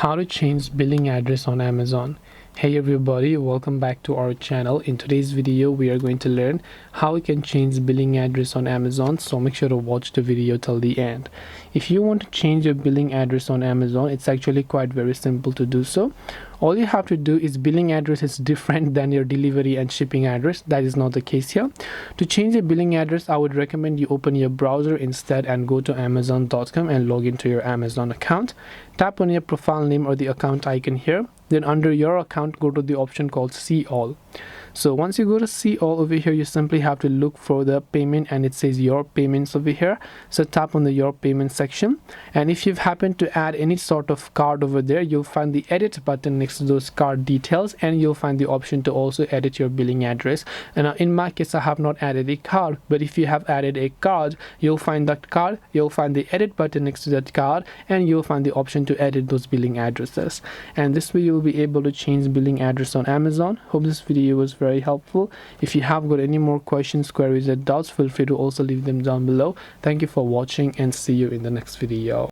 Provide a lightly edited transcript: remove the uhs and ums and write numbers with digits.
How to change billing address on Amazon. Hey everybody, welcome back to our channel. In today's video we are going to learn how we can change billing address on Amazon, so make sure to watch the video till the end. If you want to change your billing address on Amazon, it's actually quite very simple to do so. All you have to do is billing address is different than your delivery and shipping address. That is not the case here. To change a billing address, I would recommend you open your browser instead and go to amazon.com and log into your Amazon account. Tap on your profile name or the account icon here. Then under your account, go to the option called See All. So once you go to See All over here, you simply have to look for the payment, and it says Your Payments over here. So tap on the Your Payment section, and if you've happened to add any sort of card over there, you'll find the Edit button next to those card details, and you'll find the option to also edit your billing address. And in my case, I have not added a card, but if you have added a card, you'll find that card, you'll find the Edit button next to that card, and you'll find the option to edit those billing addresses. And this way you'll be able to change billing address on Amazon. Hope this video was very helpful. If you have got any more questions, queries, or doubts, feel free to also leave them down below. Thank you for watching and see you in the next video.